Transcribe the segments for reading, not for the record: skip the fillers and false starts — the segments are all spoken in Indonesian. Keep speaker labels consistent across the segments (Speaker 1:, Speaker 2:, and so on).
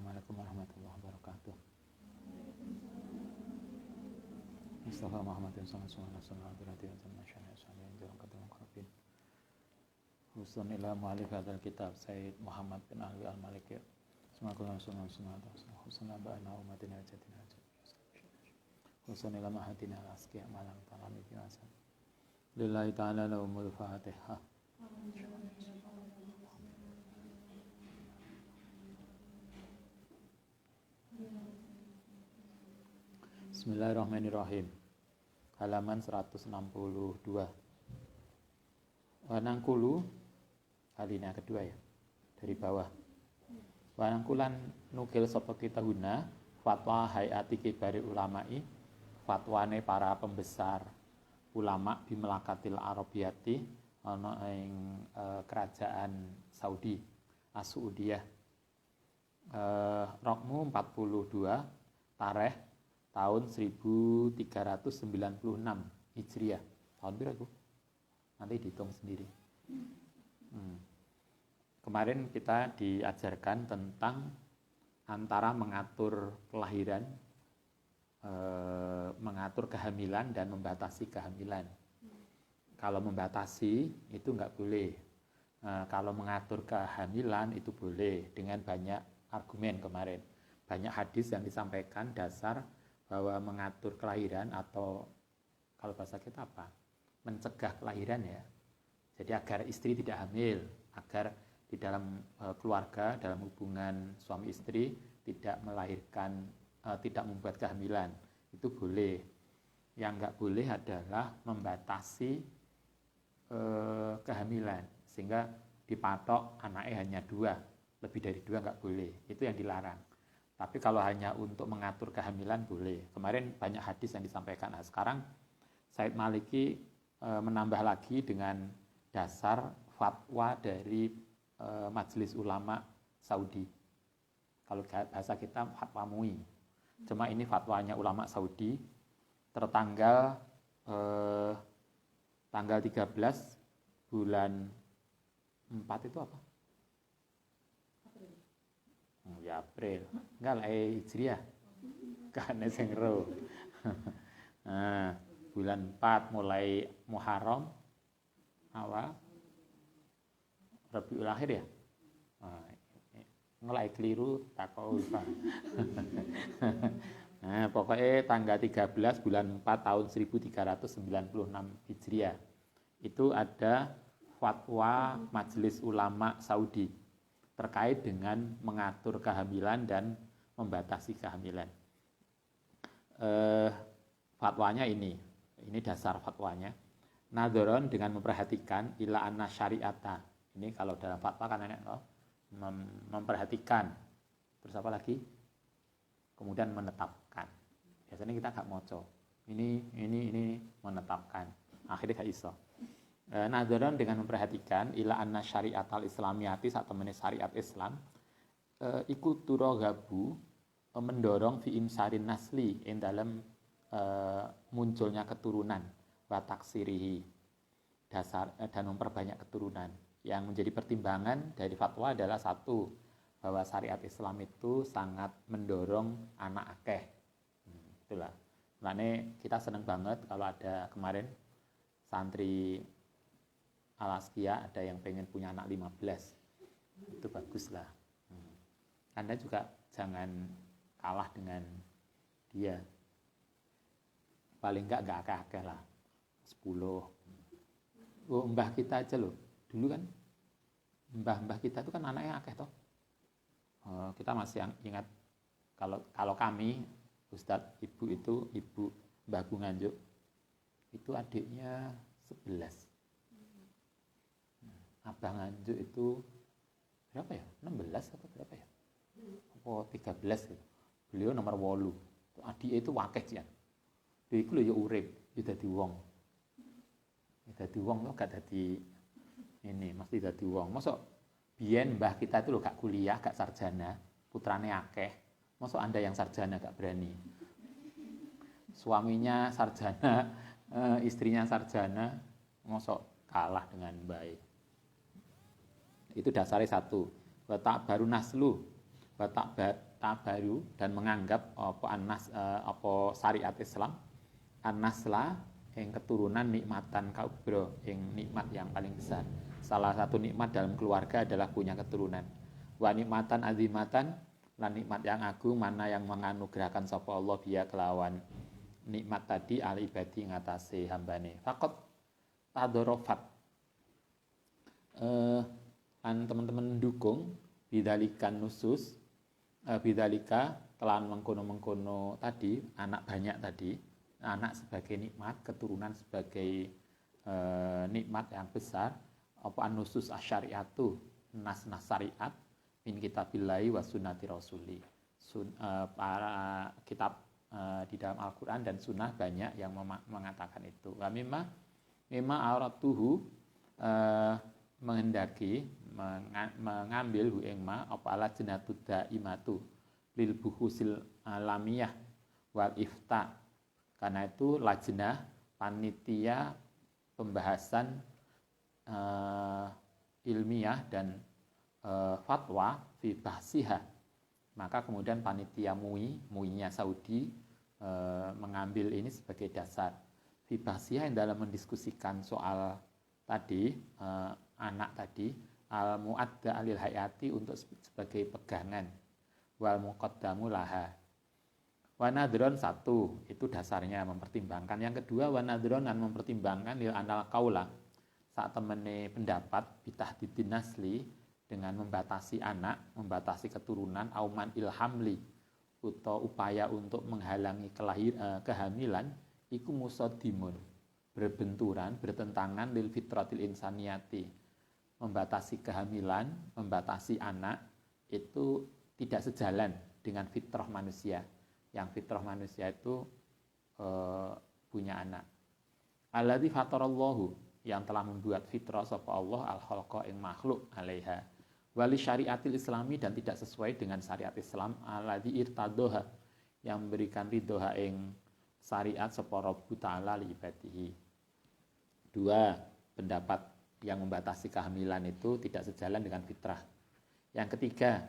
Speaker 1: Assalamualaikum warahmatullahi wabarakatuh. Mustafa Muhammadin sallallahu alaihi wasallam. Husun ila mu'alif hadzal kitab Sayyid Muhammad bin Ali al-Maliki. Semoga husun abana umatina jatina. Husun ila mahatina al-asqiya malam talami biasa. Lillahi ta'ala lahumul Fatihah. Bismillahirrahmanirrahim. Halaman 162. Wanangkulu alinea kedua ya, dari bawah. Wanangkulan nukil sapa kita guna fatwa hayati kibari ulama'i, fatwane para pembesar ulama bimelakatil arabiyati ana ing kerajaan Saudi As-Saudiyah, Rokmu 42 tareh tahun 1396 Hijriah. Tahun berapa? Nanti dihitung sendiri. Kemarin kita diajarkan tentang antara mengatur kelahiran, mengatur kehamilan dan membatasi kehamilan. Kalau membatasi itu nggak boleh. Kalau mengatur kehamilan itu boleh dengan banyak argumen kemarin. Banyak hadis yang disampaikan dasar bahwa mengatur kelahiran atau kalau bahasa kita apa? Mencegah kelahiran ya. Jadi agar istri tidak hamil, agar di dalam keluarga, dalam hubungan suami istri tidak melahirkan, tidak membuat kehamilan. Itu boleh. Yang nggak boleh adalah membatasi kehamilan sehingga dipatok anaknya hanya 2, lebih dari 2 nggak boleh. Itu yang dilarang. Tapi kalau hanya untuk mengatur kehamilan boleh. Kemarin banyak hadis yang disampaikan. Nah, sekarang Said Maliki menambah lagi dengan dasar fatwa dari Majelis Ulama Saudi. Kalau bahasa kita fatwa MUI. Cuma ini fatwanya ulama Saudi tertanggal tanggal 13 bulan 4 itu apa? Ya April. Enggak lah Hijriah. Kan sing ro. Nah, bulan 4 mulai Muharram awal Rabiul Akhir ya. Ngelai keliru takau lupa. Nah, pokoknya tanggal 13 bulan 4 tahun 1396 Hijriah. Itu ada fatwa Majelis Ulama Saudi terkait dengan mengatur kehamilan dan membatasi kehamilan. Fatwanya ini dasar fatwanya. Nadzoron dengan memperhatikan ila anna syariata. Ini kalau dalam fatwa kan memperhatikan. Terus apa lagi? Kemudian menetapkan. Biasanya kita gak moco. Ini menetapkan. Akhirnya gak iso. Nadzoron dengan memperhatikan ila anna syariatal islamiyati atau syariat Islam ikut turagabu mendorong fi imsarin nasli in dalam munculnya keturunan wa taksirihi dasar dan memperbanyak keturunan. Yang menjadi pertimbangan dari fatwa adalah satu, bahwa syariat Islam itu sangat mendorong anak akeh. Itulah. Makanya kita senang banget kalau ada kemarin santri Al-Asqiya ada yang pengen punya anak 15. Itu baguslah. Anda juga jangan kalah dengan dia. Paling enggak akeh-akeh lah. 10. Oh, mbah kita aja loh. Dulu kan mbah-mbah kita itu kan anaknya akeh toh. Kita masih ingat kalau kami Ustadz ibu Mbah Bu Nganjuk itu adiknya 11. Abang Nganjuk itu berapa ya? 16 atau berapa ya? Apa 13 gitu. Beliau nomor 8. Adiknya itu wakeh cian. Dia itu lho ya urip, ya dadi wong. Ya dadi wong kok gak dadi ini, mesti dadi wong. Mosok biyen mbah kita itu lho gak kuliah, gak sarjana, putrane akeh. Mosok Anda yang sarjana gak berani. Suaminya sarjana, istrinya sarjana, mosok kalah dengan baik. Itu dasarnya satu. Watak baru naslu, watak tabaru dan menganggap apa syariat Islam an-nasla yang keturunan nikmatan kaubro, yang nikmat yang paling besar. Salah satu nikmat dalam keluarga adalah punya keturunan. Wa nikmatan azimatan, lan nikmat yang agung mana yang menganugerahkan sapa Allah biya kelawan nikmat tadi al ibadi ngatasi hambane. Fakot tadorofat kan teman-teman dukung bidalikan nusus bidalika kelan mengkono-mengkono tadi, anak banyak tadi, anak sebagai nikmat, keturunan sebagai nikmat yang besar, apa nusus asyariatu, nas-nas syariat min kitabillahi wa sunnati rasuli. Para kitab di dalam Al-Qur'an dan sunnah banyak yang mengatakan itu. Wa mimma auratuhu menghendaki mengambil hu ing ma apa ala jenatud daimatu lil buhusil alamiyah wal ifta. Karena itu lajnah panitia pembahasan ilmiah dan fatwa fi bahsiha. Maka kemudian panitia MUI-nya Saudi mengambil ini sebagai dasar fi bahsiha yang dalam mendiskusikan soal tadi anak tadi al muadda alil hayati untuk sebagai pegangan wal muqaddamu laha. Wanadron satu itu dasarnya mempertimbangkan. Yang kedua wanadron dan mempertimbangkan lil anal kaula saat temene pendapat bitahdidin nasli dengan membatasi anak, membatasi keturunan auman ilhamli atau upaya untuk menghalangi kehamilan iku musadimun berbenturan bertentangan lil fitratil insaniyati. Membatasi kehamilan, membatasi anak itu tidak sejalan dengan fitrah manusia. Yang fitrah manusia itu punya anak. Alladzi fatarallahu, yang telah membuat fitrah sapa Allah al-khalqa ing makhluk alaiha. Wali syariatil islami, dan tidak sesuai dengan syariat Islam alladzi irtadoha, yang memberikan ridhoha ing syariat sapa Rabbu ta'ala li ibadihi. Dua, pendapat yang membatasi kehamilan itu tidak sejalan dengan fitrah. Yang ketiga,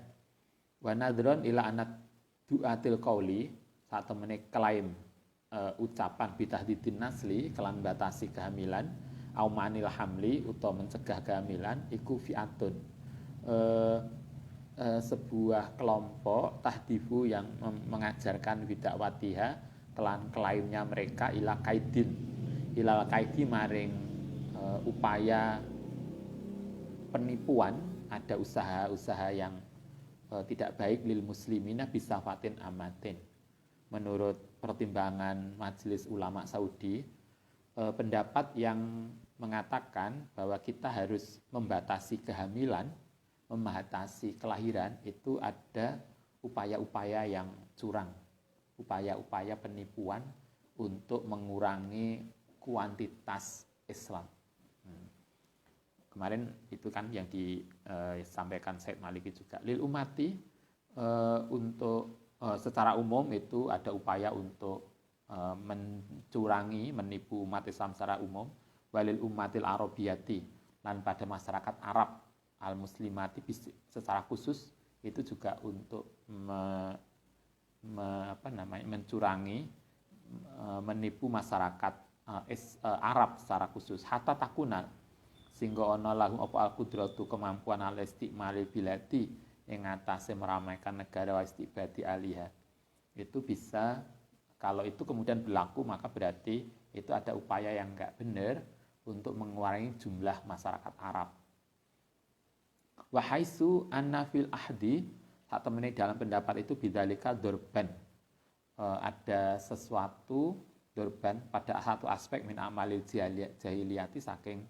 Speaker 1: wa nadron ila anat du'atil qauli, saat temene klaim ucapan bitahdidin nasli kelan batasi kehamilan au manil hamli utawa mencegah kehamilan iku fi'atun sebuah kelompok tahdifu yang mengajarkan bidakwatiha kelan klaimnya mereka ila kaidi maring upaya penipuan, ada usaha-usaha yang tidak baik lil muslimina bisafatin amatin. Menurut pertimbangan Majelis Ulama Saudi, pendapat yang mengatakan bahwa kita harus membatasi kehamilan, membatasi kelahiran, itu ada upaya-upaya yang curang, upaya-upaya penipuan untuk mengurangi kuantitas Islam. Kemarin itu kan yang disampaikan Said Maliki juga. Lil umati untuk secara umum itu ada upaya untuk mencurangi, menipu umat Islam secara umum. Walil umatil arabiyati, dan pada masyarakat Arab al muslimati secara khusus itu juga untuk mencurangi, menipu masyarakat Arab secara khusus. Hatta takuna, sehingga ana lahum apa al-qudratu kemampuan al-istiqmalil biladi yang atase meramaikan negara wa istiqbadi alihah. Itu bisa, kalau itu kemudian berlaku maka berarti itu ada upaya yang enggak benar untuk mengurangi jumlah masyarakat Arab. Wa haitsu anna fil ahdi, saat temene dalam pendapat itu bidzalika dzurban, ada sesuatu dzurban pada satu aspek min amalil jahiliyati saking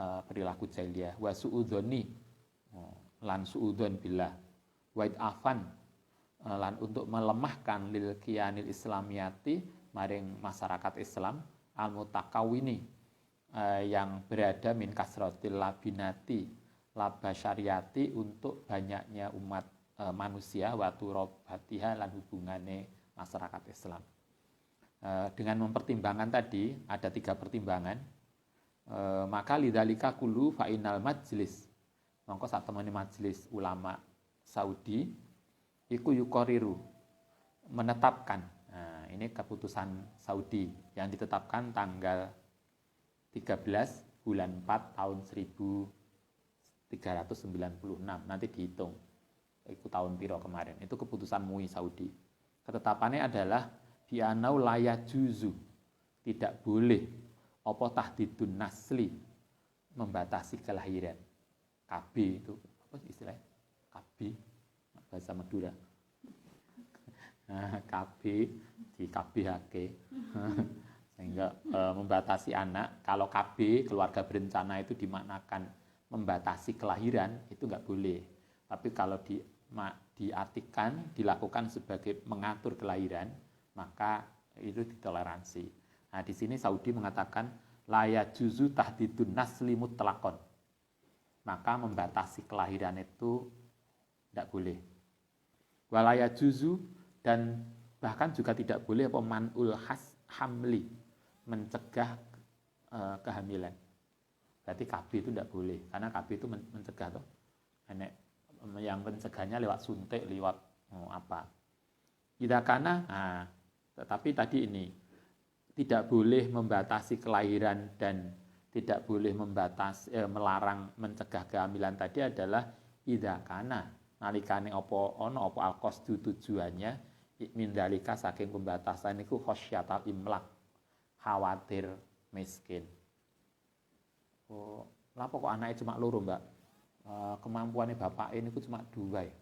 Speaker 1: perilaku jahiliyah. Wa suudzoni, lan suudzon billah. Wa afan, lan untuk melemahkan lil kiyanil islamiyati maring masyarakat Islam al mutakawini, yang berada min kasratil labinati labasyariati, untuk banyaknya umat manusia wa turabatiha, lan hubungane masyarakat Islam. Dengan mempertimbangkan tadi ada 3 pertimbangan, maka lidzalika kullu fa innal majlis, mongko sak temene majelis ulama Saudi iku yukoriru, menetapkan. Nah, ini keputusan Saudi yang ditetapkan tanggal 13 bulan 4 tahun 1396. Nanti dihitung itu tahun piro kemarin. Itu keputusan MUI Saudi. Ketetapannya adalah bi'anau laya juzu, tidak boleh apa tahdidun nasli, membatasi kelahiran. KB itu apa istilahnya? KB bahasa Madura. KB di KBHK sehingga membatasi anak. Kalau KB keluarga berencana itu dimaknakan membatasi kelahiran, itu nggak boleh. Tapi kalau diartikan dilakukan sebagai mengatur kelahiran, maka itu ditoleransi. Nah, di sini Saudi mengatakan laya juzu tahdidun nasli mutlaqon, maka membatasi kelahiran itu tidak boleh. Walaya juzu, dan bahkan juga tidak boleh man'ul hamli, mencegah kehamilan. Berarti KB itu tidak boleh, karena KB itu mencegah toh. Yang mencegahnya lewat suntik, lewat apa. Tidak karena, tetapi tadi ini tidak boleh membatasi kelahiran dan tidak boleh melarang mencegah kehamilan tadi adalah idakana nalikane opo ono opo alqasdu tujuannya mindalika saking pembatasan niku khosyatal imlak, khawatir miskin. Lapo kok anaknya cuma loro, Mbak? Kemampuannya bapak ini cuma 2 ya.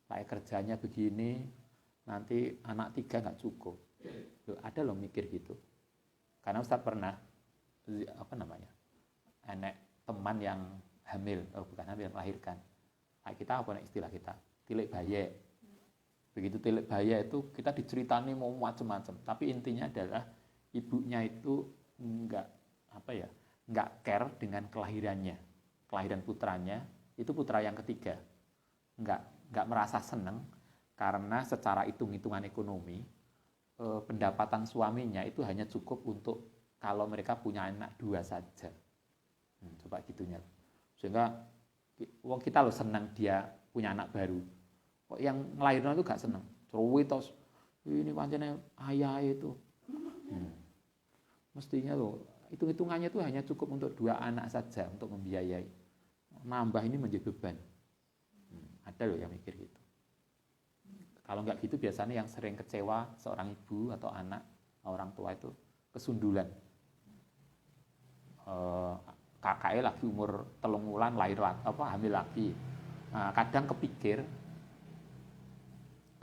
Speaker 1: Kayak kerjanya begini, nanti anak 3 nggak cukup. Ada loh mikir gitu. Karena Ustaz pernah enek teman yang hamil, bukan hamil, melahirkan. Nah, kita apa istilah kita? Tilik baye. Begitu tilik baye itu kita diceritani mau macam-macam, tapi intinya adalah ibunya itu enggak care dengan kelahirannya. Kelahiran putranya, itu putra yang ketiga. Enggak merasa senang karena secara hitung-hitungan ekonomi pendapatan suaminya itu hanya cukup untuk kalau mereka punya anak 2 saja. Coba gitunya. Sehingga wong kita loh senang dia punya anak baru. Kok yang ngelahirin itu gak senang. Terus ini pancene ayah itu. Mestinya loh hitung-hitungannya itu hanya cukup untuk 2 anak saja untuk membiayai. Nambah ini menjadi beban. Ada loh yang mikir gitu. Kalau nggak gitu biasanya yang sering kecewa seorang ibu atau anak, orang tua itu kesundulan. Kakaknya lagi umur 3 bulan hamil lagi. Nah, kadang kepikir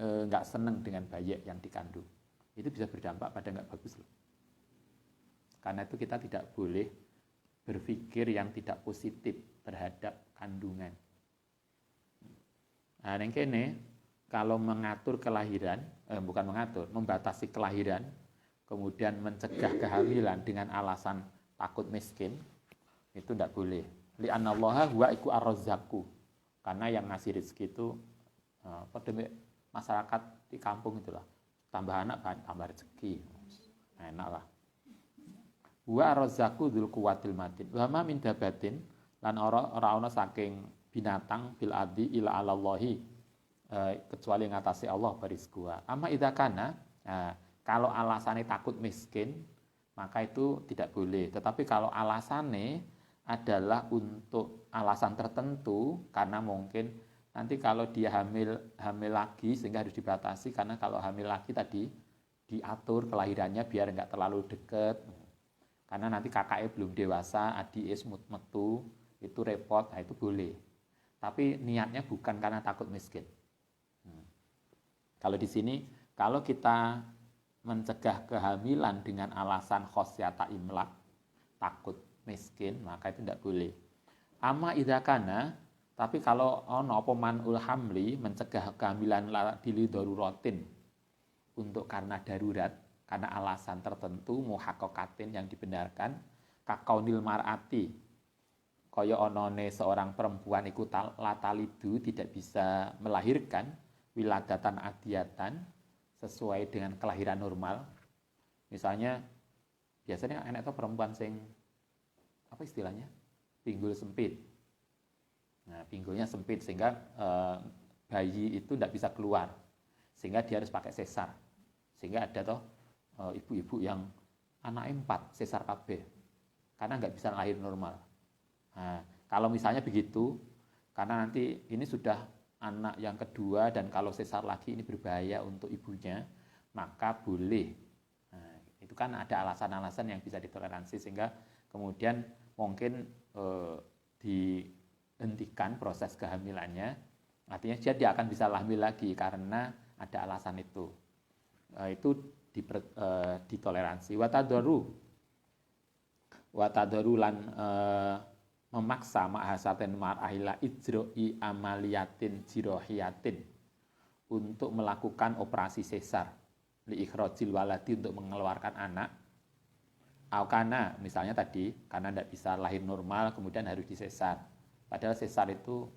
Speaker 1: nggak seneng dengan bayi yang dikandung. Itu bisa berdampak pada nggak bagus loh. Karena itu kita tidak boleh berpikir yang tidak positif terhadap kandungan. Nah, yang kene kalau mengatur kelahiran, membatasi kelahiran, kemudian mencegah kehamilan dengan alasan takut miskin, itu tidak boleh. Li'annallaha huwa iku ar-razzaqu. Karena yang ngasih rezeki itu masyarakat di kampung itulah. Tambah anak tambah rezeki. Enak lah. Huwa ar-razzaqu dzul quwwatil matin. Wa ma min dabatin lan ora ana saking binatang bil adi ila alallahi kecuali ngatasi Allah baris gua. Amma idza kana, kalau alasannya takut miskin, maka itu tidak boleh. Tetapi kalau alasannya adalah untuk alasan tertentu, karena mungkin nanti kalau dia hamil lagi sehingga harus dibatasi, karena kalau hamil lagi tadi diatur kelahirannya biar nggak terlalu dekat. Karena nanti kakaknya belum dewasa, adiknya metu, itu repot, nah itu boleh. Tapi niatnya bukan karena takut miskin. Kalau di sini, kalau kita mencegah kehamilan dengan alasan khosyata imlak, takut miskin, maka itu tidak boleh. Amma idza kana, tapi kalau ono apa man'ul hamli, mencegah kehamilan dili daruratin, untuk karena darurat, karena alasan tertentu muhaqqaqatin yang dibenarkan, kakaunil mar'ati, kaya onone seorang perempuan iku latalidu tidak bisa melahirkan, wiladatan adiyatan sesuai dengan kelahiran normal. Misalnya biasanya anak itu perempuan sing apa istilahnya? Pinggul sempit. Nah, pinggulnya sempit sehingga bayi itu tidak bisa keluar. sehingga dia harus pakai sesar. Sehingga ada toh ibu-ibu yang anaknya 4 sesar KB karena nggak bisa lahir normal. Nah, kalau misalnya begitu, karena nanti ini sudah anak yang kedua dan kalau sesar lagi ini berbahaya untuk ibunya, maka boleh. Nah, itu kan ada alasan-alasan yang bisa ditoleransi sehingga kemudian mungkin dihentikan proses kehamilannya. Artinya dia akan bisa hamil lagi karena ada alasan itu. Itu ditoleransi. Watadoru lan memaksa ma'hasaten mar'ahila ijro'i amaliyatin jirohiyatin untuk melakukan operasi sesar li ikhrajil waladi untuk mengeluarkan anak. Aukana misalnya tadi karena tidak bisa lahir normal kemudian harus disesar. Padahal sesar itu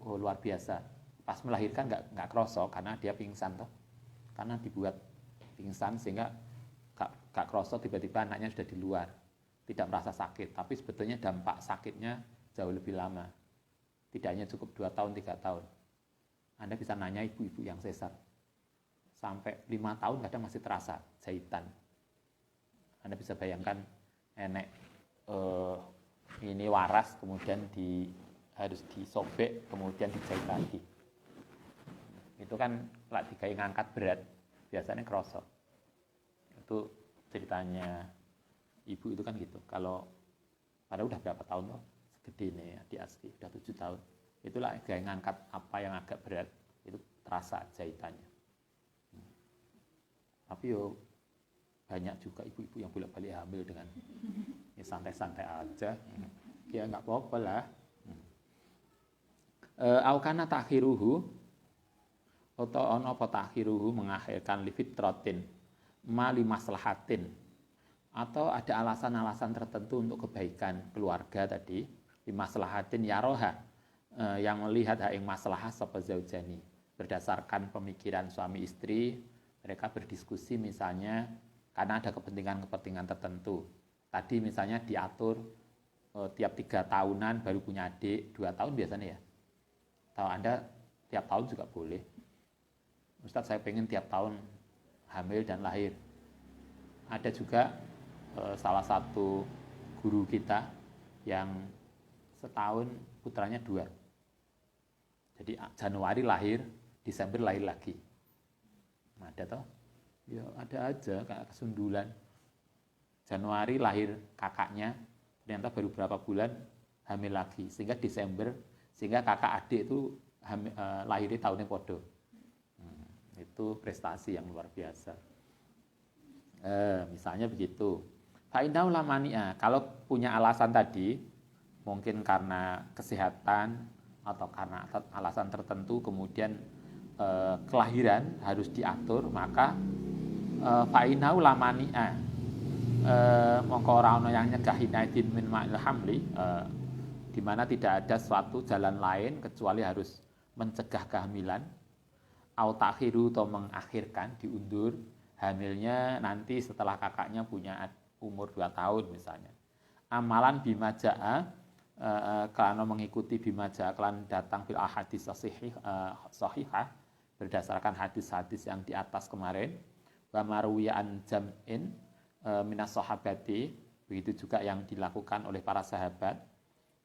Speaker 1: luar biasa. Pas melahirkan nggak kroso karena dia pingsan toh. Karena dibuat pingsan sehingga gak kroso tiba-tiba anaknya sudah di luar, tidak merasa sakit, tapi sebetulnya dampak sakitnya jauh lebih lama, tidak hanya cukup 2 tahun 3 tahun. Anda bisa nanya ibu-ibu yang sesar sampai 5 tahun kadang masih terasa jahitan. Anda bisa bayangkan nenek ini waras kemudian harus disobek kemudian dijahit lagi. Itu kan lah digawe ngangkat berat biasanya kroso. Itu ceritanya ibu itu kan gitu. Kalau pada udah berapa tahun loh, segede nih ya, di ASKI udah 7 tahun. Itulah kayak ngangkat apa yang agak berat itu terasa jahitannya. Tapi yo banyak juga ibu-ibu yang bolak-balik hamil dengan ya santai-santai aja. Ya nggak apa-apa lah. Aukana takhiruhu atau ono apa takhiruhu mengakhirkan li fitratin mali maslahatin atau ada alasan-alasan tertentu untuk kebaikan keluarga tadi li maslahatin yaroha yang melihat hak yang maslahah sapa zaujani berdasarkan pemikiran suami istri mereka berdiskusi misalnya karena ada kepentingan-kepentingan tertentu tadi misalnya diatur tiap 3 tahunan baru punya adik 2 tahun biasanya ya atau Anda tiap tahun juga boleh Ustadz saya pengen tiap tahun hamil dan lahir. Ada juga salah satu guru kita yang setahun putranya 2. Jadi Januari lahir, Desember lahir lagi. Nah, ada toh? Ya ada aja kayak kesundulan. Januari lahir kakaknya, ternyata baru berapa bulan hamil lagi. Sehingga Desember, sehingga kakak adik itu lahirnya tahunnya podo. Itu prestasi yang luar biasa. Misalnya begitu. Fa'inau lamania, kalau punya alasan tadi, mungkin karena kesehatan atau karena alasan tertentu, kemudian kelahiran harus diatur, maka fa'inau lamania, mongko ora ono yang nyegah hinaidin min ma'il hamli, di mana tidak ada suatu jalan lain kecuali harus mencegah kehamilan. Au takhiru atau mengakhirkan, diundur hamilnya nanti setelah kakaknya punya umur 2 tahun misalnya. Amalan bima ja'a karena mengikuti bima ja'a kelan datang bil ahadits sahihah berdasarkan hadis-hadis yang di atas kemarin wa marwiyaan jam'in minas sahabati begitu juga yang dilakukan oleh para sahabat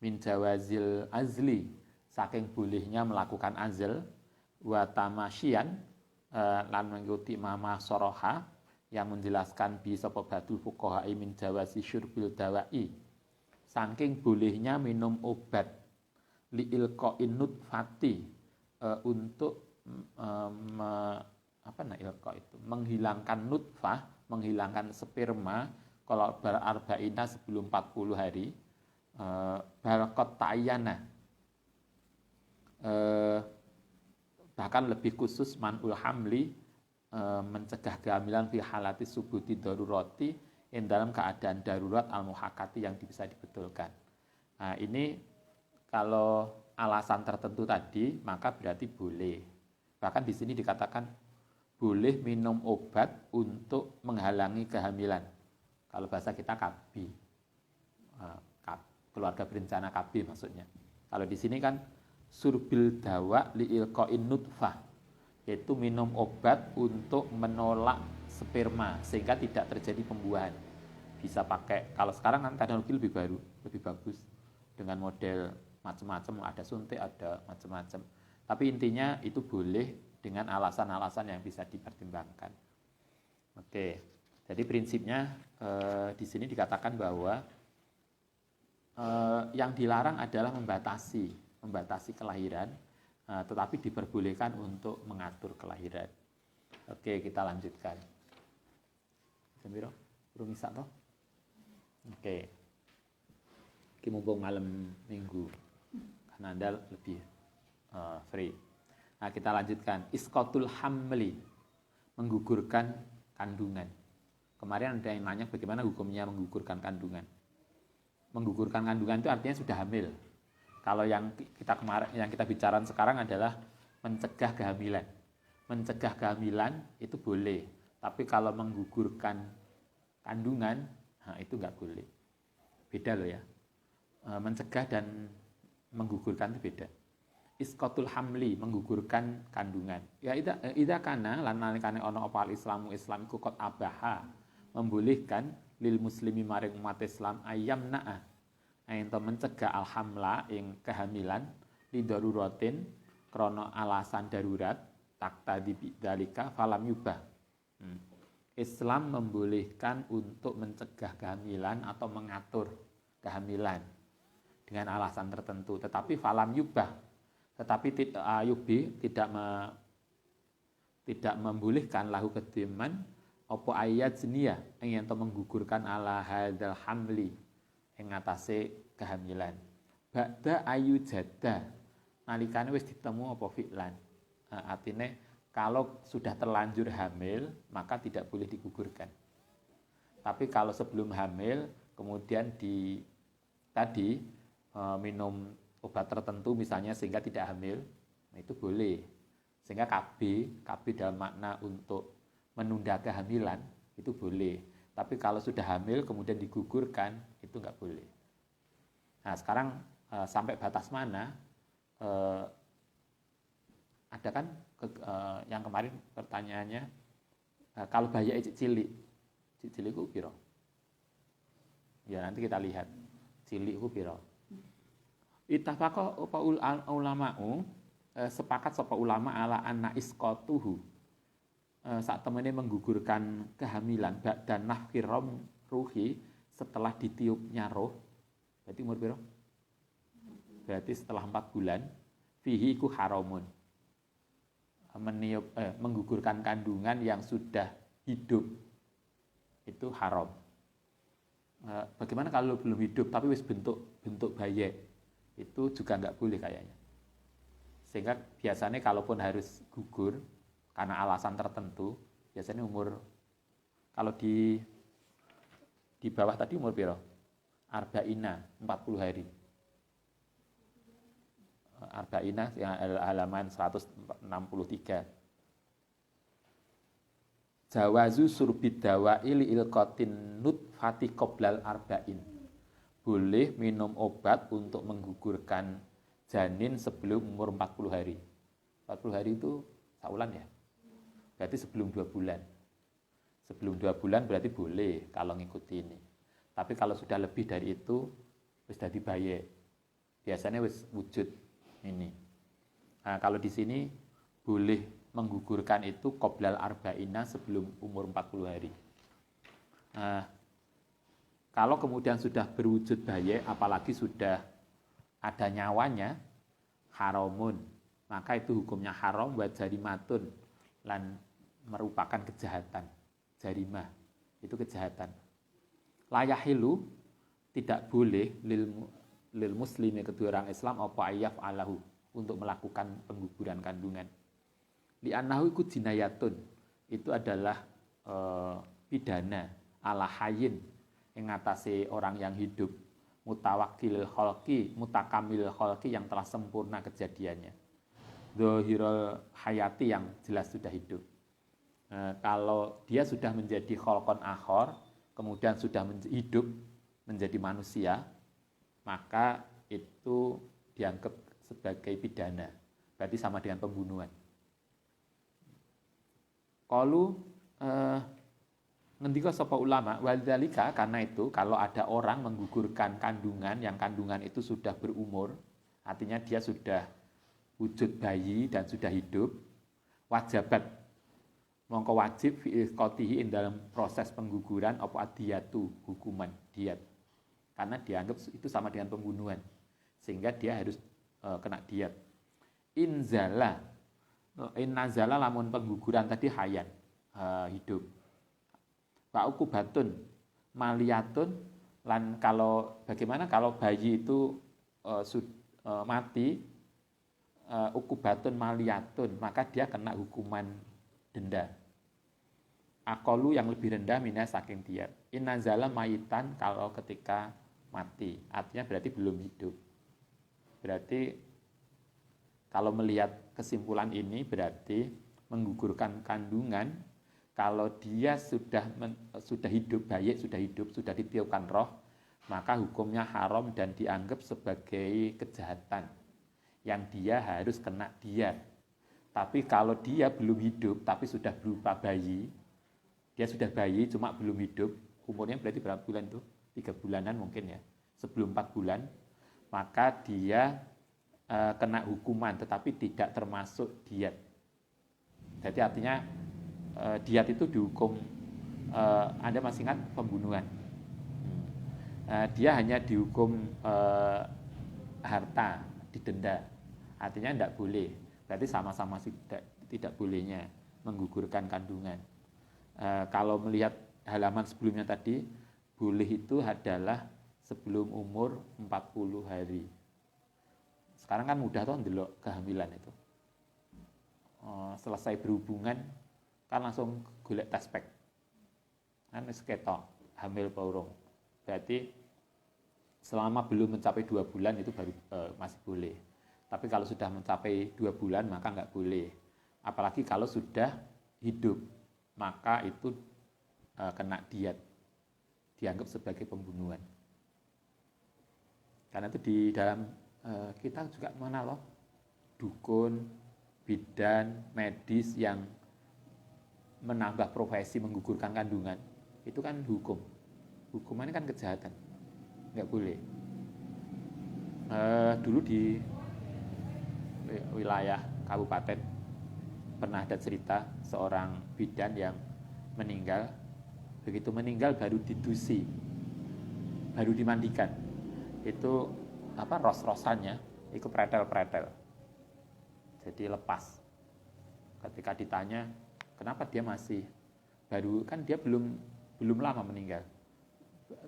Speaker 1: min jawazil azli saking bolehnya melakukan azl wa tamasyian lan mengikuti mama soroha yang menjelaskan bi sapa badul fuqaha min jawazi syurbil dawai saking bolehnya minum obat li ilqa'in nutfati untuk ilqa itu menghilangkan nutfah menghilangkan sperma kalau berarba'ina sebelum 40 hari balqat ta'yana bahkan lebih khusus man'ul hamli mencegah kehamilan fi halati subuti darurati yang dalam keadaan darurat al-muhakkati yang bisa dibetulkan. Nah, ini kalau alasan tertentu tadi maka berarti boleh. Bahkan di sini dikatakan boleh minum obat untuk menghalangi kehamilan. Kalau bahasa kita KB, keluarga berencana KB maksudnya. Kalau di sini kan surbil dawa li ilqa'in nutfah yaitu minum obat untuk menolak sperma sehingga tidak terjadi pembuahan. Bisa pakai, kalau sekarang kan teknologi lebih baru, lebih bagus dengan model macam-macam, ada suntik, ada macam-macam. Tapi intinya itu boleh dengan alasan-alasan yang bisa dipertimbangkan. Oke, jadi prinsipnya di sini dikatakan bahwa yang dilarang adalah membatasi kelahiran, tetapi diperbolehkan untuk mengatur kelahiran. Oke, kita lanjutkan. Sembiro, belum bisa toh? Oke. Ini mumpung malam minggu, karena Anda lebih free. Nah, kita lanjutkan. Isqatul hamli, menggugurkan kandungan. Kemarin ada yang nanya bagaimana hukumnya menggugurkan kandungan. Menggugurkan kandungan itu artinya sudah hamil. Kalau yang kita bicara sekarang adalah mencegah kehamilan. Mencegah kehamilan itu boleh, tapi kalau menggugurkan kandungan, nah itu nggak boleh. Beda loh ya. Mencegah dan menggugurkan itu beda. Isqatul hamli, menggugurkan kandungan. Ya ida kana lan nalikane ana apa Islam iku qad abaha, membolehkan lil muslimi maring umat Islam ayam na'ah, ento mencegah alhamla ing kehamilan li daruratin krana alasan darurat takta dalika falam yubah. Islam membolehkan untuk mencegah kehamilan atau mengatur kehamilan dengan alasan tertentu, tetapi falam yubah, tetapi tidak membolehkan lahu kediman apa ayat zenia yang menggugurkan ala hadzal hamli ing ngatasé kehamilan. Ba'da ayu jada nalikane wis ditemu apa fi'lan. Artine kalau sudah terlanjur hamil maka tidak boleh digugurkan. Tapi kalau sebelum hamil kemudian minum obat tertentu misalnya sehingga tidak hamil, nah itu boleh. Sehingga KB dalam makna untuk menunda kehamilan itu boleh. Tapi kalau sudah hamil kemudian digugurkan itu nggak boleh. Nah sekarang sampai batas mana? Ada kan yang kemarin pertanyaannya kalau bayi cilik itu piro? Ya nanti kita lihat cilik itu piro. Ittafaqa ulama'u sepakat sapa ulama ala anna isqatuhu saat temannya menggugurkan kehamilan dan nafkirom ruhi setelah ditiupnya roh. Berarti umur piro? Berarti setelah 4 bulan fihi iku haramun. Menggugurkan kandungan yang sudah hidup itu haram. Bagaimana kalau belum hidup tapi wis bentuk bayi? Itu juga nggak boleh kayaknya. Sehingga biasanya kalaupun harus gugur karena alasan tertentu, biasanya umur, kalau di bawah tadi umur piro? Arba'ina, 40 hari. Arba'ina yang halaman 163. Jawazu surbid dawa'i li ilqatin nutfati qoblal arba'in. Boleh minum obat untuk menggugurkan janin sebelum umur 40 hari. 40 hari itu saulan ya? Berarti sebelum 2 bulan. Sebelum 2 bulan berarti boleh kalau ngikuti ini. Tapi kalau sudah lebih dari itu, wis dadi bayi. Biasanya wis wujud ini. Nah, kalau di sini boleh menggugurkan itu qoblal arba'ina sebelum umur 40 hari. Nah, kalau kemudian sudah berwujud bayi, apalagi sudah ada nyawanya, haramun, maka itu hukumnya haram wa jarimatun lan merupakan kejahatan. Jarimah itu kejahatan. Layahilu tidak boleh lil muslimi kedua orang Islam apa ayyaf alahu untuk melakukan pengguguran kandungan. Li annahu iku jinayatun, itu adalah pidana ala hayyin yang ngatasi orang yang hidup, mutawakil kholki, mutakamil kholki yang telah sempurna kejadiannya, dohirul hayati yang jelas sudah hidup. Kalau dia sudah menjadi kholkon akhor, kemudian sudah hidup menjadi manusia, maka itu dianggap sebagai pidana, berarti sama dengan pembunuhan. Qalu ngendika sapa ulama, wadzalika, karena itu kalau ada orang menggugurkan kandungan yang kandungan itu sudah berumur, artinya dia sudah wujud bayi dan sudah hidup, wajabat mongko wajib fi isqatihi dalam proses pengguguran apa adiyatu, hukuman diat. Karena dianggap itu sama dengan pembunuhan. Sehingga dia harus kena diat. Inzala lamun pengguguran tadi hayat, hidup. Wa ukubatun maliyatun, lan kalau bagaimana kalau bayi itu mati, ukubatun maliyatun, maka dia kena hukuman denda. Akolu yang lebih rendah minus saking diat. Inazala mayitan kalau ketika mati, artinya berarti belum hidup. Berarti kalau melihat kesimpulan ini berarti menggugurkan kandungan kalau dia sudah hidup, bayi sudah hidup, sudah ditiupkan roh, maka hukumnya haram dan dianggap sebagai kejahatan yang dia harus kena diat. Tapi kalau dia belum hidup tapi sudah berupa bayi, dia sudah bayi cuma belum hidup, umurnya berarti berapa bulan tuh? 3 bulanan mungkin ya, sebelum 4 bulan, maka dia kena hukuman tetapi tidak termasuk diat. Jadi artinya diat itu dihukum, Anda masih ingat pembunuhan. Dia hanya dihukum harta, didenda. Artinya tidak boleh. Berarti sama-sama tidak bolehnya menggugurkan kandungan. Kalau melihat halaman sebelumnya tadi, boleh itu adalah sebelum umur 40 hari. Sekarang kan mudah toh ndelok kehamilan itu. Selesai berhubungan kan langsung golek tespek. Kan wis ketok hamil apa urung. Berarti selama belum mencapai 2 bulan itu baru masih boleh. Tapi kalau sudah mencapai 2 bulan maka nggak boleh. Apalagi kalau sudah hidup, maka itu kena diat. Dianggap sebagai pembunuhan. Karena itu di dalam kita juga mana loh dukun, bidan, medis yang menambah profesi menggugurkan kandungan, itu kan hukum. Hukumannya kan kejahatan, nggak boleh. Dulu di wilayah kabupaten pernah ada cerita seorang bidan yang meninggal. Begitu meninggal baru didusi, baru dimandikan. Itu ros-rosannya itu pretel-pretel. Jadi lepas. Ketika ditanya kenapa dia masih baru, kan dia belum lama meninggal.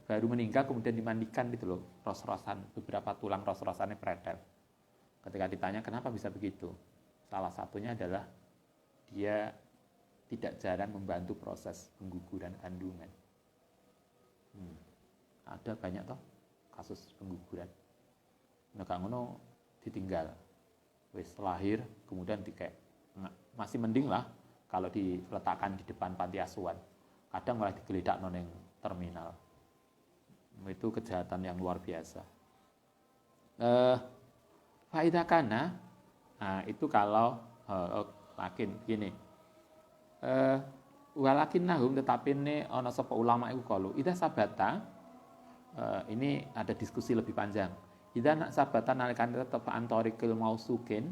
Speaker 1: Baru meninggal kemudian dimandikan gitu loh, ros-rosan, beberapa tulang ros-rosannya pretel. Ketika ditanya kenapa bisa begitu, salah satunya adalah dia tidak jarang membantu proses pengguguran kandungan. Ada banyak toh kasus pengguguran. Nek ngono ditinggal. Wis lahir kemudian masih mending lah kalau diletakkan di depan panti asuhan. Kadang malah digeledak nang terminal. Itu kejahatan yang luar biasa. Faida kana, itu kalau lakin gini. Walakin nahum, tetapi ini ana sapa ulama iku qalu idza sabata, ini ada diskusi lebih panjang. Idza nak sabata nalikane tetep antorikil mausukin,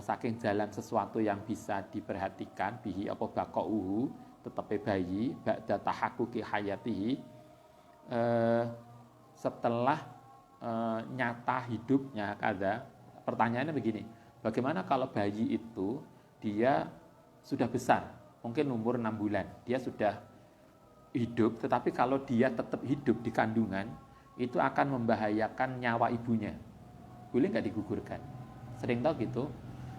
Speaker 1: saking jalan sesuatu yang bisa diperhatikan bihi apa baqauhu, tetepe bayi ba'da tahaqquqi hayatihi, setelah nyata hidupnya. Pertanyaannya begini, bagaimana kalau bayi itu dia sudah besar, mungkin umur 6 bulan, dia sudah hidup, tetapi kalau dia tetap hidup di kandungan, itu akan membahayakan nyawa ibunya. Boleh nggak digugurkan? Sering tahu gitu.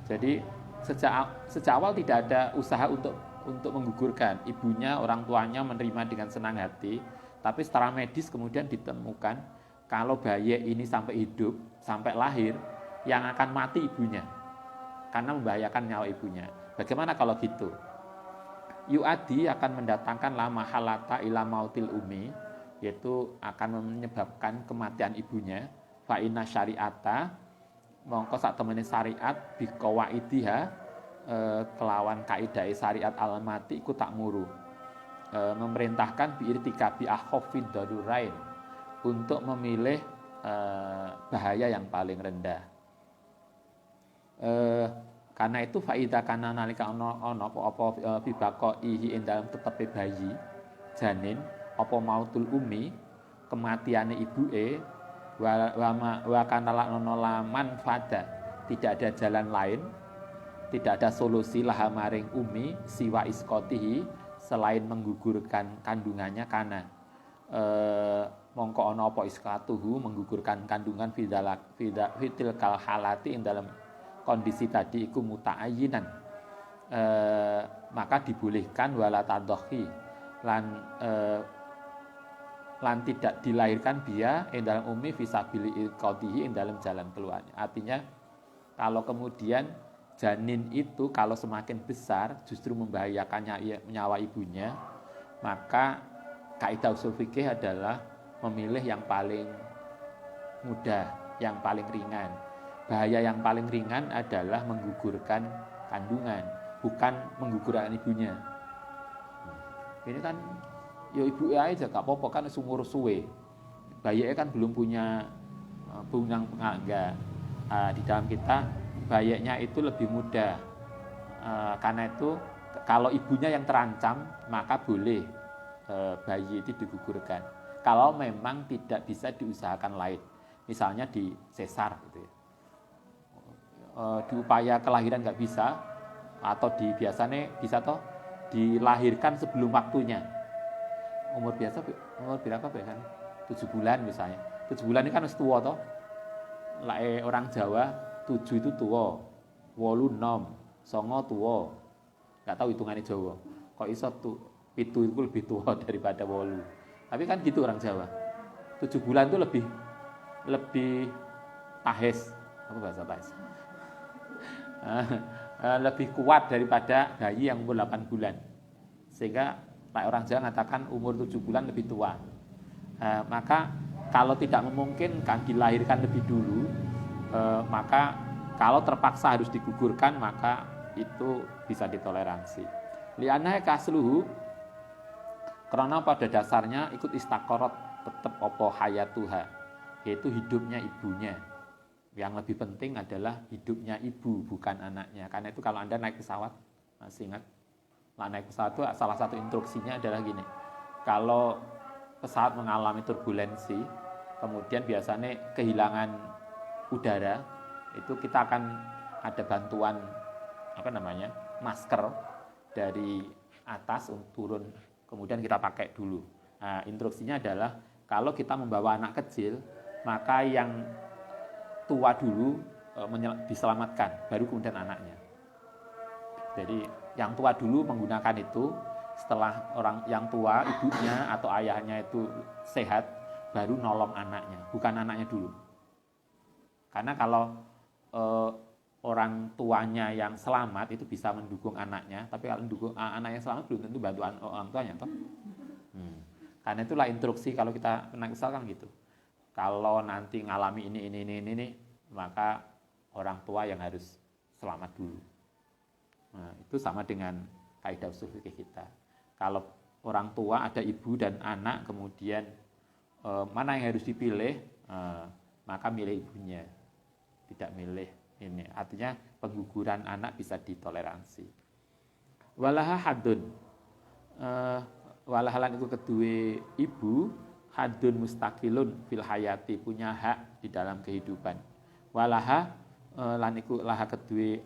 Speaker 1: Jadi sejak awal tidak ada usaha untuk menggugurkan. Ibunya, orang tuanya menerima dengan senang hati, tapi secara medis kemudian ditemukan kalau bayi ini sampai hidup, sampai lahir, yang akan mati ibunya karena membahayakan nyawa ibunya. Bagaimana kalau gitu? Yu'adi akan mendatangkan la mahalata ila mautil umi, yaitu akan menyebabkan kematian ibunya. Fa inna syari'ata, mongko sak temene syariat biqawaidiha, kelawan kaidah syariat al-mati iku tak muru memerintahkan biirtikabi akhafid darurain untuk memilih bahaya yang paling rendah. Karena itu faida kana nalika ana apa bibaqaihi ing dalem tetepe bayi janin apa mautul umi kematiane ibuke wa kana laman fada tidak ada jalan lain, tidak ada solusi laha maring umi siwa iskotihi selain menggugurkan kandungannya karena mongko ana apa iskatuhu menggugurkan kandungan fidil kal halati ing dalam kondisi tadi iku muta'ayyinan maka dibolehkan wala tadhi lan tidak dilahirkan dia ing dalam umi fisabili qadihi ing dalam jalan keluarnya. Artinya kalau kemudian janin itu kalau semakin besar justru membahayakan nyawa ibunya, maka kaidah usul fikih adalah memilih yang paling mudah, yang paling ringan. Bahaya yang paling ringan adalah menggugurkan kandungan, bukan menggugurkan ibunya. Ini kan ya ibu aja gak apa-apa kan sumur suwe. Bayinya kan belum punya bungang enggak. Di dalam kita bayinya itu lebih mudah. Karena itu kalau ibunya yang terancam maka boleh bayi itu digugurkan. Kalau memang tidak bisa diusahakan lain, misalnya di sesar gitu ya. Di upaya kelahiran nggak bisa atau biasanya bisa toh dilahirkan sebelum waktunya. Umur berapa biasanya? 7 bulan misalnya. 7 bulan ini kan harus tua toh. Orang Jawa 7 itu tua, 8 6, 9 tua. Nggak tahu hitungannya Jawa. Kok iso 7 itu lebih tua daripada 8. Tapi kan gitu orang Jawa. 7 bulan itu lebih pahes. Apa bahasa pahes? Lebih kuat daripada bayi yang umur 8 bulan. Sehingga orang Jawa mengatakan umur 7 bulan lebih tua. Maka kalau tidak memungkinkan dilahirkan lebih dulu, maka kalau terpaksa harus digugurkan, maka itu bisa ditoleransi. Li'anna kasluhu, karena pada dasarnya ikut istaqarat tetap opo hayatuha, yaitu hidupnya ibunya. Yang lebih penting adalah hidupnya ibu, bukan anaknya. Karena itu kalau Anda naik pesawat, masih ingat, naik pesawat itu salah satu instruksinya adalah gini. Kalau pesawat mengalami turbulensi, kemudian biasanya kehilangan udara, itu kita akan ada bantuan masker dari atas untuk turun, kemudian kita pakai dulu. Nah, instruksinya adalah kalau kita membawa anak kecil, maka yang tua dulu diselamatkan, baru kemudian anaknya. Jadi yang tua dulu menggunakan itu, setelah orang yang tua, ibunya atau ayahnya itu sehat, baru nolong anaknya, bukan anaknya dulu. Karena kalau orang tuanya yang selamat itu bisa mendukung anaknya, tapi kalau mendukung anak yang selamat belum tentu bantu orang tuanya, toh. Karena itulah instruksi kalau kita naik pesawat kan gitu. Kalau nanti ngalami ini, maka orang tua yang harus selamat dulu. Nah, itu sama dengan kaidah usul fikih kita. Kalau orang tua ada ibu dan anak, kemudian mana yang harus dipilih, maka milih ibunya, tidak milih ini. Artinya pengguguran anak bisa ditoleransi. Walaha hadun, walahalan itu kedua ibu, hadun mustaqilun fil hayati, punya hak di dalam kehidupan. Walaha lan iku laha kedue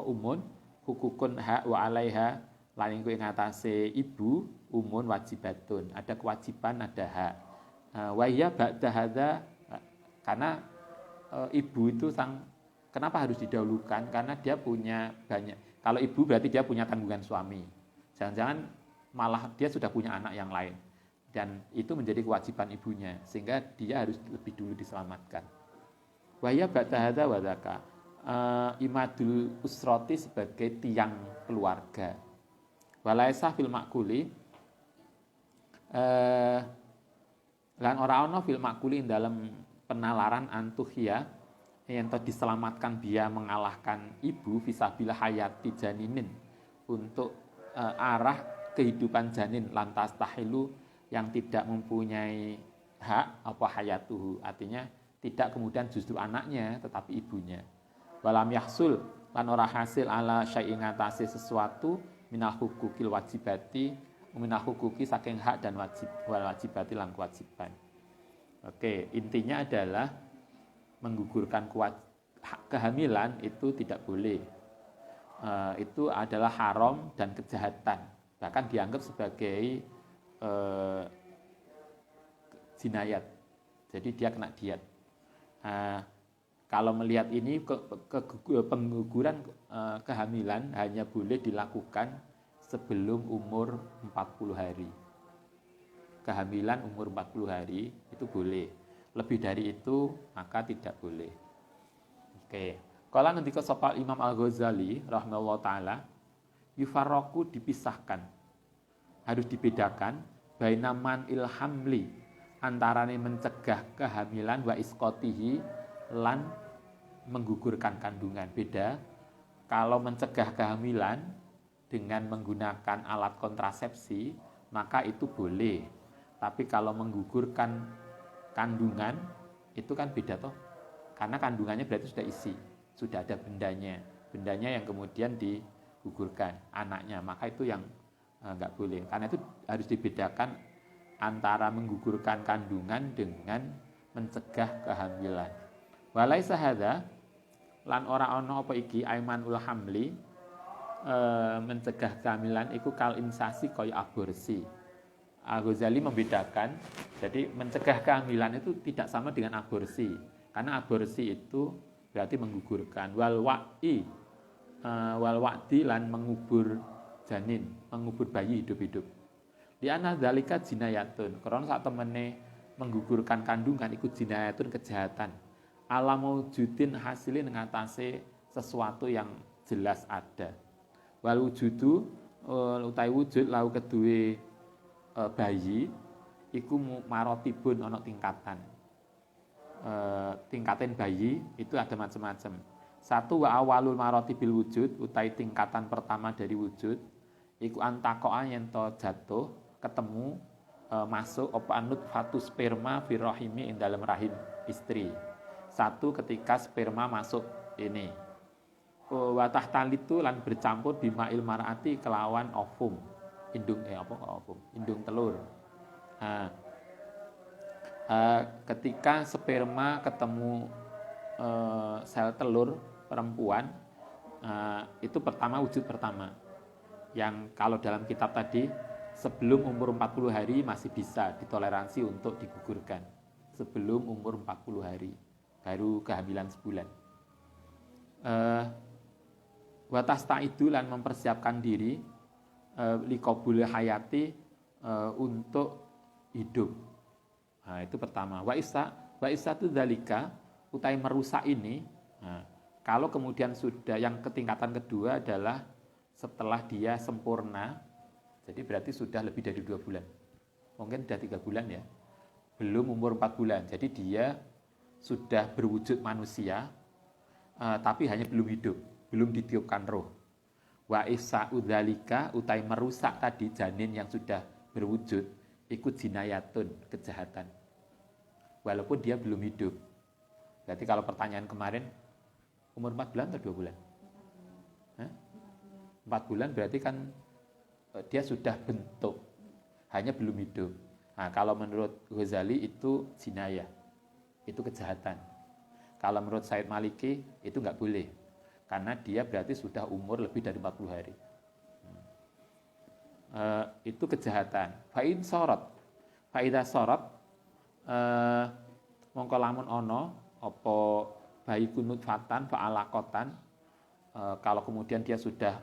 Speaker 1: umun hukukun hak wa alaiha lan iku ing atase ibu umun wajibatun, ada kewajiban, ada hak. Wa ya ba'da hadza, karena ibu itu kenapa harus didahulukan? Karena dia punya banyak. Kalau ibu berarti dia punya tanggungan suami. Jangan-jangan malah dia sudah punya anak yang lain. Dan itu menjadi kewajiban ibunya, sehingga dia harus lebih dulu diselamatkan. Wahya ba'da hadza wa dzaka, imadul usrati sebagai tiang keluarga. Walaisa fil makuli, lan ora ana fil makuli dalam penalaran antuhya yen to diselamatkan dia mengalahkan ibu fisabilillah hayati janinin untuk arah kehidupan janin lantas tahilu yang tidak mempunyai hak apa hayatuhu, artinya tidak kemudian justru anaknya tetapi ibunya. Walam yahsul lan ora hasil ala syai'in ngatasi sesuatu minal hukukil wajibati, minal hukuki saking hak dan wajib, wal wajibati lan kewajiban. Oke, intinya adalah menggugurkan kehamilan itu tidak boleh. Itu adalah haram dan kejahatan, bahkan dianggap sebagai jinayat. Jadi dia kena diat. Kalau melihat ini pengguguran kehamilan hanya boleh dilakukan sebelum umur 40 hari. Kehamilan umur 40 hari itu boleh. Lebih dari itu maka tidak boleh. Oke. Kalau ngendika sapa Imam Al-Ghazali rahimahullah taala, yufarraqu dipisahkan. Harus dibedakan bainaman ilhamli antarane mencegah kehamilan wa isqatihi lan menggugurkan kandungan. Beda. Kalau mencegah kehamilan dengan menggunakan alat kontrasepsi maka itu boleh. Tapi kalau menggugurkan kandungan itu kan beda toh. Karena kandungannya berarti sudah isi, sudah ada bendanya yang kemudian digugurkan anaknya, maka itu yang enggak boleh. Karena itu harus dibedakan antara menggugurkan kandungan dengan mencegah kehamilan. Walaisa hadza lan ora ana apa iki aimanul hamli, mencegah kehamilan iku kal insasi kaya aborsi. Al-Ghazali membedakan, jadi mencegah kehamilan itu tidak sama dengan aborsi. Karena aborsi itu berarti menggugurkan. Wal wa'di lan mengubur janin, mengubur bayi hidup-hidup. Di ana dzalika jinayatun. Karena saat temene menggugurkan kandungan ikut jinayatun, kejahatan. Ala maujudin hasilin ngatasi sesuatu yang jelas ada. Wal wujudu utai wujud lau kedue bayi iku marotibun ana tingkatan. Tingkatan bayi itu ada macam-macam. Satu wa awalul marotibil wujud utai tingkatan pertama dari wujud iku antakoa yen to jatuh ketemu masuk apa anut fatu sperma fi rahimi ing dalam rahim istri. Satu ketika sperma masuk ini. Wa tahtalitu lan bercampur bima'il mar'ati kelawan ovum. Indung indung telur. Ketika sperma ketemu sel telur perempuan, itu pertama wujud pertama. Yang kalau dalam kitab tadi sebelum umur 40 hari masih bisa ditoleransi untuk digugurkan. Sebelum umur 40 hari baru kehamilan sebulan. Watasta itu lan mempersiapkan diri likobul hayati untuk hidup. Nah, itu pertama. Wa isa itu dzalika utai merusak ini. Nah, kalau kemudian sudah yang ketingkatan kedua adalah setelah dia sempurna, jadi berarti sudah lebih dari 2 bulan. Mungkin sudah 3 bulan ya. Belum umur 4 bulan. Jadi dia sudah berwujud manusia, tapi hanya belum hidup, belum ditiupkan roh. Wa isa udzalika utai merusak tadi janin yang sudah berwujud ikut jinayatun, kejahatan. Walaupun dia belum hidup. Berarti kalau pertanyaan kemarin umur 4 bulan atau 2 bulan? 4 bulan berarti kan dia sudah bentuk, hanya belum hidup. Nah, kalau menurut Ghazali itu jinayah, itu kejahatan. Kalau menurut Said Maliki itu enggak boleh. Karena dia berarti sudah umur lebih dari 40 hari. Itu kejahatan. Fa'in sorot. Fa'idha sorot, mongko lamun ono, apa bayi kunut fatan, fa'alakotan, kalau kemudian dia sudah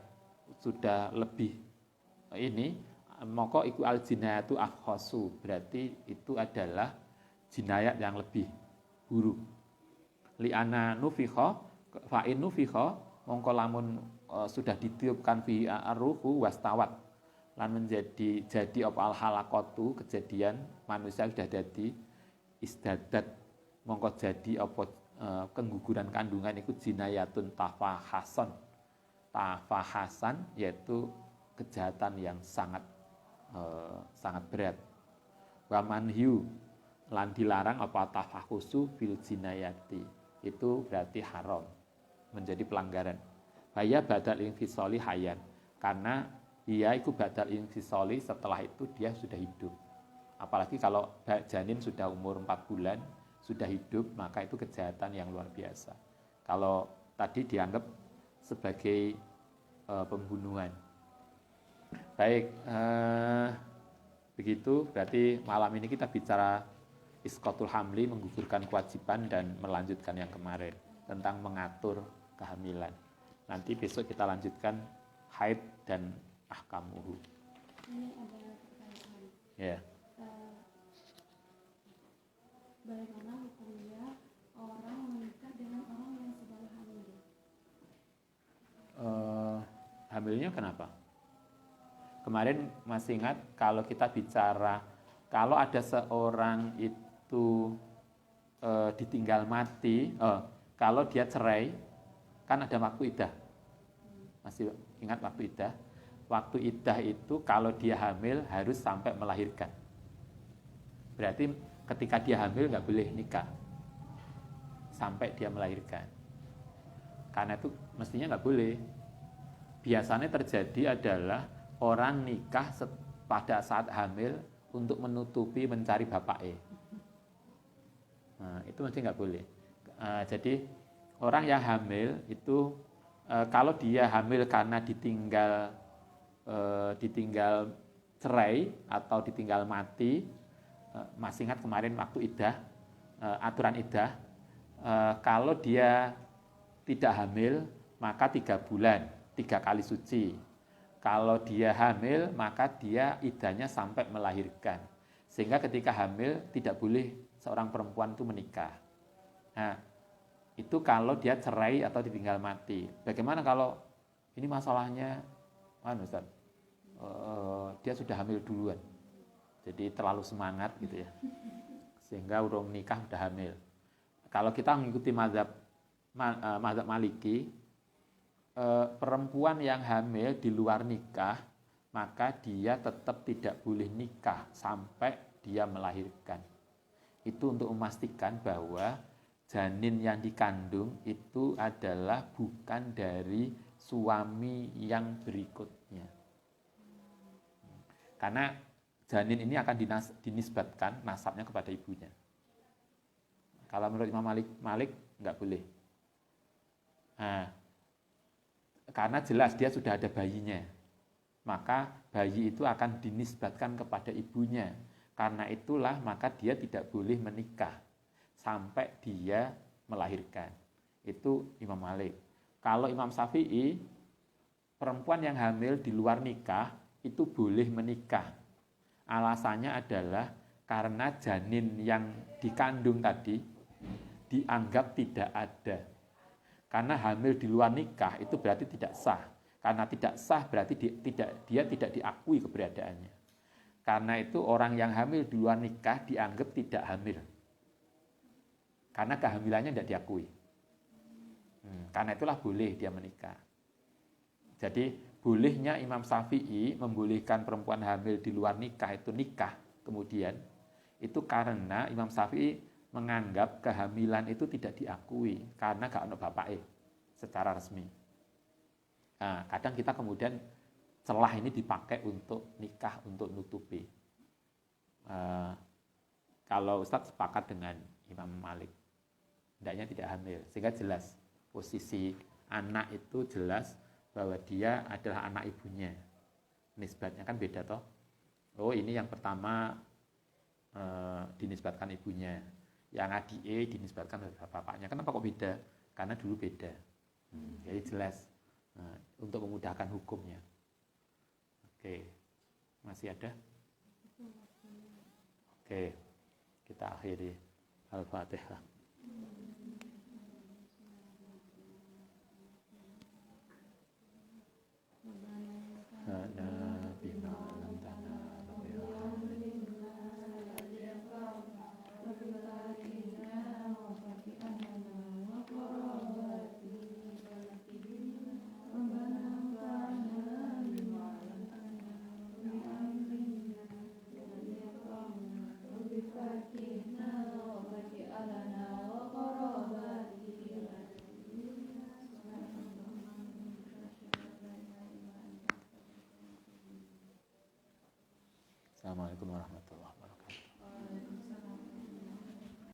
Speaker 1: lebih ini, mongko iku al jinayatu akhosu, berarti itu adalah jinayat yang lebih buruk. Li'ana nufikho, fa'in nufikho, mongko lamun sudah ditiupkan fi arruhu wastawat, lan jadi apa al halakotu, kejadian manusia sudah jadi istadat, mongko jadi apa keguguran kandungan itu jinayatun tafahasan. Tafahasan yaitu kejahatan yang sangat berat. Wa manhiu lan dilarang apa tafahusu fil jinayati. Itu berarti haram, menjadi pelanggaran. Bahaya badal infisoli hayan, karena dia itu badal infisoli setelah itu dia sudah hidup. Apalagi kalau janin sudah umur 4 bulan, sudah hidup, maka itu kejahatan yang luar biasa. Kalau tadi dianggap sebagai pembunuhan. Baik, begitu berarti malam ini kita bicara isqatul hamli, menggugurkan kewajiban dan melanjutkan yang kemarin tentang mengatur kehamilan. Nanti besok kita lanjutkan haid dan ahkamuhu.
Speaker 2: Ini ada pertanyaan.
Speaker 1: Ya.
Speaker 2: Bagaimana hukumnya orang menikah dengan orang yang sedang hamil?
Speaker 1: Hamilnya kenapa? Kemarin masih ingat kalau kita bicara, kalau ada seorang itu ditinggal mati, kalau dia cerai, kan ada waktu iddah. Masih ingat waktu iddah? Waktu iddah itu kalau dia hamil harus sampai melahirkan. Berarti ketika dia hamil nggak boleh nikah sampai dia melahirkan. Karena itu mestinya nggak boleh. Biasanya terjadi adalah orang nikah pada saat hamil untuk menutupi mencari bapaknya. Nah, itu mesti nggak boleh. Jadi orang yang hamil itu kalau dia hamil karena ditinggal cerai atau ditinggal mati, masih ingat kemarin waktu iddah, aturan iddah, kalau dia tidak hamil maka 3 bulan, 3 kali suci. Kalau dia hamil maka dia iddahnya sampai melahirkan. Sehingga ketika hamil tidak boleh seorang perempuan itu menikah. Nah, itu kalau dia cerai atau ditinggal mati. Bagaimana kalau ini masalahnya, Ustaz, dia sudah hamil duluan, jadi terlalu semangat gitu ya, sehingga urung nikah udah hamil. Kalau kita mengikuti mazhab Maliki, perempuan yang hamil di luar nikah, maka dia tetap tidak boleh nikah sampai dia melahirkan. Itu untuk memastikan bahwa janin yang dikandung itu adalah bukan dari suami yang berikutnya. Karena janin ini akan dinisbatkan nasabnya kepada ibunya. Kalau menurut Imam Malik nggak boleh. Nah, karena jelas dia sudah ada bayinya, maka bayi itu akan dinisbatkan kepada ibunya. Karena itulah maka dia tidak boleh menikah sampai dia melahirkan. Itu Imam Malik. Kalau Imam Syafi'i, perempuan yang hamil di luar nikah itu boleh menikah. Alasannya adalah karena janin yang dikandung tadi dianggap tidak ada. Karena hamil di luar nikah itu berarti tidak sah. Karena tidak sah berarti dia tidak diakui keberadaannya. Karena itu orang yang hamil di luar nikah dianggap tidak hamil. Karena kehamilannya tidak diakui. Karena itulah boleh dia menikah. Jadi bolehnya Imam Syafi'i membolehkan perempuan hamil di luar nikah itu nikah kemudian, itu karena Imam Syafi'i menganggap kehamilan itu tidak diakui karena gak ada bapaknya secara resmi. Nah, kadang kita kemudian celah ini dipakai untuk nikah, untuk nutupi. Kalau Ustadz sepakat dengan Imam Malik, hendaknya tidak hamil, sehingga jelas posisi anak itu jelas bahwa dia adalah anak ibunya. Nisbatnya kan beda toh. Oh, ini yang pertama dinisbatkan ibunya, yang adik dinisbatkan bapaknya. Kenapa kok beda? Karena dulu beda. Jadi jelas untuk memudahkan hukumnya. Oke, masih ada? Oke, kita akhiri Al-Fatihah. Assalamualaikum warahmatullahi wabarakatuh.